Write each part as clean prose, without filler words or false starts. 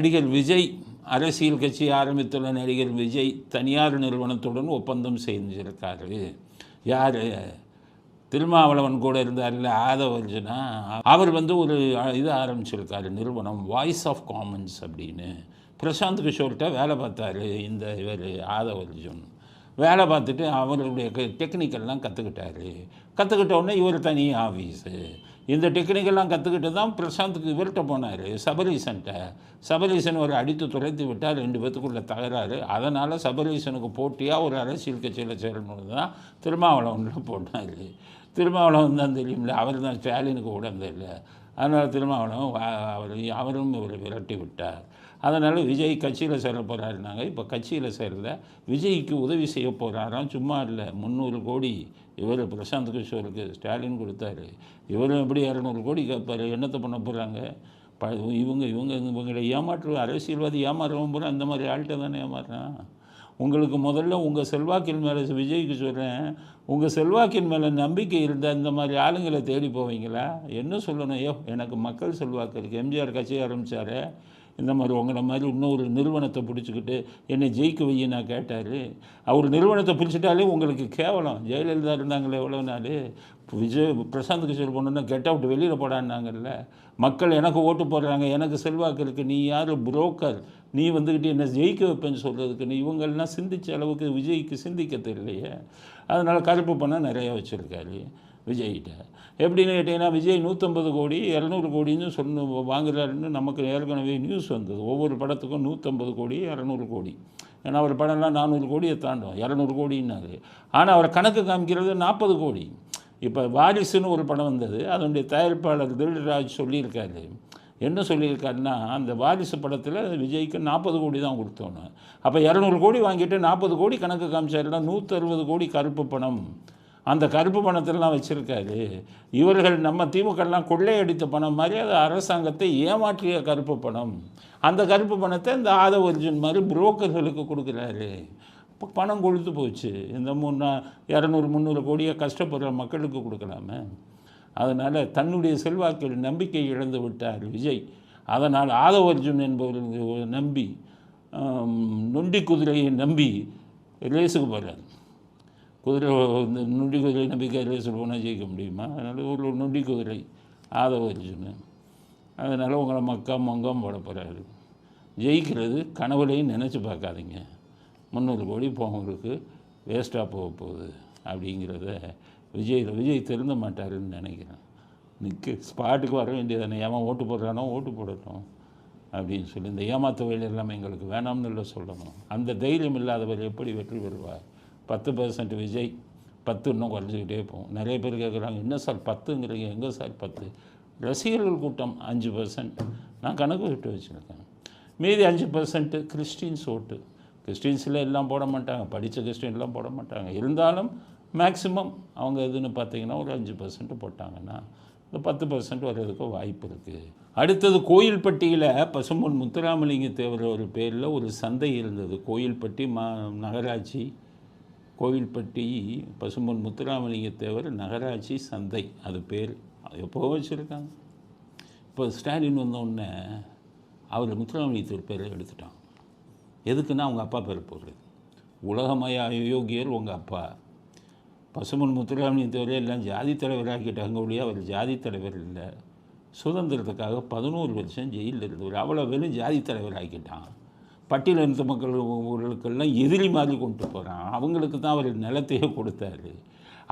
நடிகர் விஜய் அரசியல் கட்சி ஆரம்பித்துள்ள நடிகர் விஜய் தனியார் நிறுவனத்துடன் ஒப்பந்தம் செஞ்சிருக்காரு. யார்? திருமாவளவன் கூட இருந்தார்ல ஆதவர்ஜுனா, அவர் ஒரு இது ஆரம்பிச்சிருக்காரு நிறுவனம், வாய்ஸ் ஆஃப் காமன்ஸ் அப்படின்னு. பிரசாந்த் கிஷோர்கிட்ட வேலை பார்த்தாரு இவர் ஆதவர்ஜுன். வேலை பார்த்துட்டு அவருடைய டெக்னிக்கெல்லாம் கற்றுக்கிட்ட உடனே இவர் தனி ஆஃபீஸு. இந்த டெக்னிக்கெல்லாம் கற்றுக்கிட்டு தான் பிரசாந்துக்கு இவர்கிட்ட போனார், சபரீசன்ட்ட. சபரீசன் ஒரு அடித்து துரைத்து விட்டால் 2 பேத்துக்குள்ள தகராறு. அதனால் சபரீசனுக்கு போட்டியாக ஒரு அரசியல் கட்சியில் சேரணுன்னு தான் திருமாவளவனில் போனார். திருமாவளவன் தான் தெரியும்ல, அவர் தான் ஸ்டாலினுக்கு உடந்தில்லை. அதனால் திருமாவளவன் அவரும் இவரை விரட்டி விட்டார். அதனால் விஜய் கட்சியில் சேர போகிறாருனாங்க. இப்போ கட்சியில் சேரல, விஜய்க்கு உதவி செய்ய போகிறாராம். சும்மா இல்லை, 300 கோடி இவர் பிரசாந்த் கிஷோருக்கு ஸ்டாலின் கொடுத்தாரு. இவரும் எப்படி 200 கோடி கேட்பார்? என்னத்தை பண்ண போகிறாங்க? இவங்களை அரசியல்வாதி ஏமாறவும் போகிற அந்த மாதிரி ஆள்கிட்ட தானே ஏமாறுறான். உங்களுக்கு முதல்ல உங்கள் செல்வாக்கின் மேலே, விஜய்க்கு சொல்கிறேன், உங்கள் செல்வாக்கின் மேலே நம்பிக்கை இருந்தால் இந்த மாதிரி ஆளுங்களை தேடி போவீங்களா? என்ன சொல்லணும்? எனக்கு மக்கள் செல்வாக்கு இருக்குது. எம்ஜிஆர் கட்சி ஆரம்பித்தார், இந்த மாதிரி உங்களை மாதிரி இன்னொரு நிறுவனத்தை பிடிச்சிக்கிட்டு என்னை ஜெயிக்க வைய நான் கேட்டார். அவர் நிறுவனத்தை பிடிச்சிட்டாலே உங்களுக்கு கேவலம். ஜெயலலிதா இருந்தாங்களே எவ்வளோ நாள். பிரசாந்த் கிஷோர் பொண்ணுன்னா கெட் அவுட், வெளியில் போடான்னாங்கல்ல. மக்கள் எனக்கு ஓட்டு போடுறாங்க, எனக்கு செல்வாக்கு இருக்குது, நீ யார் புரோக்கர், நீ என்னை ஜெயிக்க வைப்பேன்னு சொல்கிறதுக்கு? நீ இவங்கள்லாம் சிந்தித்த அளவுக்கு விஜய்க்கு சிந்திக்க தெரியலையே. அதனால் கருப்பு பணம் நிறையா வச்சுருக்காரு விஜய்கிட்ட. எப்படின்னு கேட்டிங்கன்னா, விஜய் 150 கோடி 200 கோடின்னு வாங்குறாருன்னு நமக்கு ஏற்கனவே நியூஸ் வந்தது. ஒவ்வொரு படத்துக்கும் 150 கோடி 200 கோடி. ஏன்னா அவர் படம்லாம் 400 கோடியை தாண்டும், 200 கோடின்னாரு. ஆனால் அவர் கணக்கு காமிக்கிறது 40 கோடி. இப்போ வாரிசுன்னு ஒரு படம் வந்தது, அதனுடைய தயாரிப்பாளர் தில்ராஜ் சொல்லியிருக்காரு. என்ன சொல்லியிருக்காருன்னா, அந்த வாரிசு படத்தில் விஜய்க்கு 40 கோடி தான் கொடுத்தோன்னு. அப்போ 200 கோடி வாங்கிட்டு 40 கோடி கணக்கு காமிச்சாருன்னா 160 கோடி கருப்பு பணம். அந்த கருப்பு பணத்திலாம் வச்சுருக்காரு. இவர்கள் நம்ம திமுகலாம் கொள்ளையடித்த பணம் மாதிரி அது அரசாங்கத்தை ஏமாற்றிய கருப்பு பணம். அந்த கருப்பு பணத்தை இந்த ஆதவர்ஜுன் மாதிரி புரோக்கர்களுக்கு கொடுக்குறாரு. இப்போ பணம் கொழுத்து போச்சு. இந்த 200-300 கோடியை கஷ்டப்படுற மக்களுக்கு கொடுக்கலாமே. அதனால் தன்னுடைய செல்வாக்கில் நம்பிக்கை இழந்து விட்டார் விஜய். அதனால் ஆதவர்ஜுன் என்பவர்கள் நம்பி, நொண்டி குதிரையை நம்பி ரேஸுக்கு போகிறார். நொண்டி குதிரை நம்பிக்கை ரேஸில் போனால் ஜெயிக்க முடியுமா? அதனால் ஒரு நொண்டி குதிரை ஆதவர்ஜுன். அதனால் உங்களை மங்கம் போட போகிறாரு. ஜெயிக்கிறது கனவுலையும் நினச்சி பார்க்காதீங்க. 300 கோடி போகிறவங்களுக்கு வேஸ்ட்டாக போகுது அப்படிங்கிறத விஜய் திருந்த மாட்டாருன்னு நினைக்கிறேன். ஸ்பாட்டுக்கு வர வேண்டியதானே. ஏமா ஓட்டு போடுறானோ ஓட்டு போடட்டும் அப்படின்னு சொல்லி, இந்த ஏமாத்த வேலை எல்லாமே எங்களுக்கு வேணாம்னு இல்லை சொல்லணும். அந்த தைரியம் இல்லாதவர் எப்படி வெற்றி பெறுவார்? 10% விஜய், 10 இன்னும் குறைஞ்சிக்கிட்டே போகும். நிறைய பேர் கேட்குறாங்க, என்ன சார் 10ங்கிறீங்க? எங்கே சார் 10? ரசிகர்கள் கூட்டம் 5%. நான் கணக்கு விட்டு வச்சுருக்கேன். மீதி 5% கிறிஸ்டின்ஸ் ஓட்டு. கிறிஸ்டின்ஸில் எல்லாம் போட மாட்டாங்க, படித்த கிறிஸ்டின்லாம் போட மாட்டாங்க. இருந்தாலும் மேக்ஸிமம் அவங்க எதுன்னு பார்த்தீங்கன்னா ஒரு 5% போட்டாங்கன்னா இந்த 10% வர்றதுக்கு வாய்ப்பு இருக்குது. அடுத்தது கோயில்பட்டியில் பசும்பொன் முத்துராமலிங்க தேவர் ஒரு பேரில் ஒரு சந்தை இருந்தது. கோயில்பட்டி நகராட்சி, கோயில்பட்டி பசும்பொன் முத்துராமலிங்க தேவர் நகராட்சி சந்தை, அது பேர். எப்போ வச்சுருக்காங்க. இப்போ ஸ்டாலின் வந்தோடனே அவர் முத்துராமலிங்க தேவர் பேரை எடுத்துட்டான். எதுக்குன்னா அவங்க அப்பா பேர் போடுறது. உலகமய அயோக்கியர் உங்கள் அப்பா. பசும்பொன் முத்துராமலிங்க தேவரே எல்லாம் ஜாதி தலைவராக்கிட்டாங்க ஒழிய அவர் ஜாதி தலைவர் இல்லை. சுதந்திரத்துக்காக 11 வருஷம் ஜெயிலில் இருந்தவர். அவ்வளோ வெறும் ஜாதி தலைவர் ஆக்கிட்டான். பட்டியலினத்து மக்களுக்கெல்லாம் எதிரி மாதிரி கொண்டு போகிறான். அவங்களுக்கு தான் அவர் நிலத்தையே கொடுத்தாரு.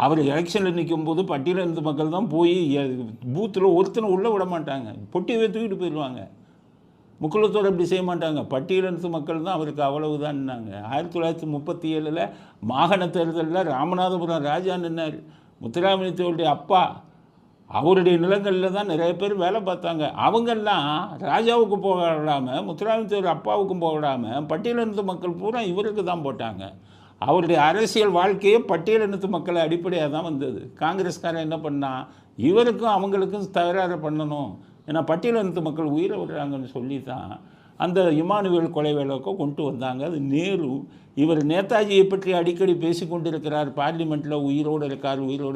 அவர் எலெக்ஷனில் நிற்கும்போது பட்டியலினத்து மக்கள் தான் போய் பூத்தில் ஒருத்தனை உள்ளே விட மாட்டாங்க, பொட்டியவே தூக்கிட்டு போயிடுவாங்க. முக்குளத்தோடு அப்படி செய்ய மாட்டாங்க. பட்டியலினத்து மக்கள் தான் அவருக்கு அவ்வளவுதான்னாங்க. 1937 மாகாண தேர்தலில் ராமநாதபுரம் ராஜா நின்னார். முத்துராமலிங்க தேவருடைய அப்பா, அவருடைய நிலங்களில் தான் நிறைய பேர் வேலை பார்த்தாங்க. அவங்கெல்லாம் ராஜாவுக்கு போக விடாமல், முத்துராமலிங்க தேவர் அப்பாவுக்கும் போக விடாமல் பட்டியலினத்து மக்கள் பூரா இவருக்கு தான் போட்டாங்க. அவருடைய அரசியல் வாழ்க்கையே பட்டியலினத்து மக்களை அடிப்படையாக தான் வந்தது. காங்கிரஸ்காரன் என்ன பண்ணால், இவருக்கும் அவங்களுக்கும் தகராறு பண்ணணும், ஏன்னா பட்டியலினத்து மக்கள் உயிரை விடுறாங்கன்னு சொல்லி தான் அந்த இமானுவேல் கொலை வேலைக்கோ கொண்டு வந்தாங்க. அது நேரு. இவர் நேதாஜியை பற்றி அடிக்கடி பேசி கொண்டிருக்கிறார், பார்லிமெண்ட்டில் உயிரோடு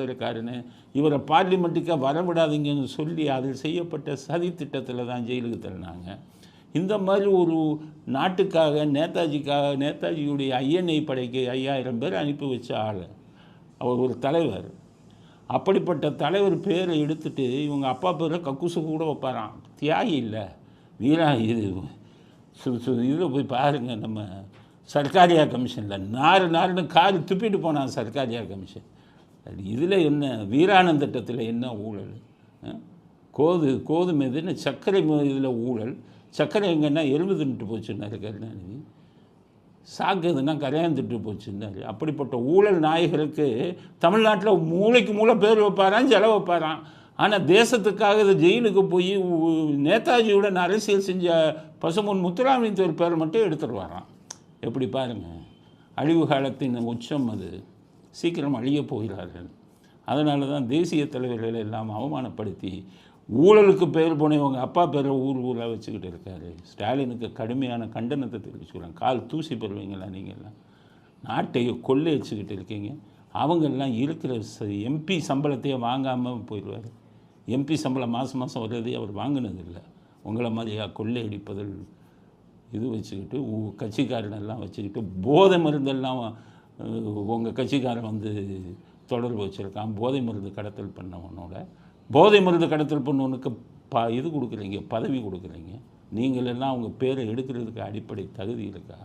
இருக்காருன்னு. இவரை பார்லிமெண்ட்டுக்கு வரவிடாதீங்கன்னு சொல்லி அதில் செய்யப்பட்ட சதி திட்டத்தில் தான் ஜெயிலுக்கு தள்ளினாங்க. இந்த மாதிரி ஒரு நாட்டுக்காக நேதாஜியுடைய ஐஎன்ஐ படைக்கு 5000 பேர் அனுப்பி வச்ச ஆள். அவர் ஒரு தலைவர். அப்படிப்பட்ட தலைவர் பேரை எடுத்துட்டு இவங்க அப்பா பேரை கக்கூசு கூட வைப்பாராம். தியாகி இல்லை, வீரா. இது இதில் போய் பாருங்கள், நம்ம சர்க்காரியா கமிஷனில் நாருன்னு காரு துப்பிட்டு போனான் சர்க்காரியா கமிஷன். இதில் என்ன வீராணம் திட்டத்தில் என்ன ஊழல்? கோதுமை இதுன்னு சர்க்கரை இதில் ஊழல். சர்க்கரை எங்கன்னா எலும்பு தின்னுட்டு போச்சுன்னாரு கருணாநிதி. சாக்குதுன்னா கரையாந்துட்டு போச்சுன்னாரு. அப்படிப்பட்ட ஊழல் நாயகருக்கு தமிழ்நாட்டில் மூளைக்கு மூளை பேர் வைப்பாரான், செலவு வைப்பாரான். ஆனால் தேசத்துக்காக இது ஜெயிலுக்கு போய் நேதாஜியுடன் அரசியல் செஞ்ச பசும்பொன் முத்துராமலிங்க பேர் மட்டும் எடுத்துருவாராம். எப்படி பாருங்கள், அழிவு காலத்தின் உச்சம் அது. சீக்கிரம் அழிய போகிறார்கள். அதனால தான் தேசிய தலைவர்களை எல்லாம் அவமானப்படுத்தி ஊழலுக்கு பெயர் போனவங்க அப்பா பேரை ஊராக வச்சுக்கிட்டு இருக்காரு. ஸ்டாலினுக்கு கடுமையான கண்டனத்தை தெரிவிச்சுக்கிறாங்க. கால் தூசி பெறுவீங்களா? நீங்கள்லாம் நாட்டை கொள்ளை வச்சுக்கிட்டு இருக்கீங்க. அவங்கெல்லாம் இருக்கிற எம்பி சம்பளத்தையே வாங்காமல் போயிடுவார். எம்பி சம்பளம் மாதம் வர்றதே அவர் வாங்கினதில்லை. உங்களை மாதிரியா கொள்ளை அடிப்பதில் இது வச்சுக்கிட்டு கட்சிக்காரனெல்லாம் வச்சுக்கிட்டு போதை மருந்தெல்லாம் உங்கள் கட்சிக்காரன் தொடர்பு வச்சுருக்கான். போதை மருந்து கடத்தல் பண்ணவனோட போதை மருந்து கடத்தல் பண்ணவனுக்கு இது கொடுக்குறீங்க, பதவி கொடுக்குறீங்க. நீங்களெல்லாம் அவங்க பேரை எடுக்கிறதுக்கு அடிப்படை தகுதி இருக்கா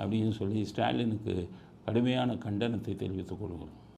அப்படின்னு சொல்லி ஸ்டாலினுக்கு கடுமையான கண்டனத்தை தெரிவித்துக் கொள்கிறோம்.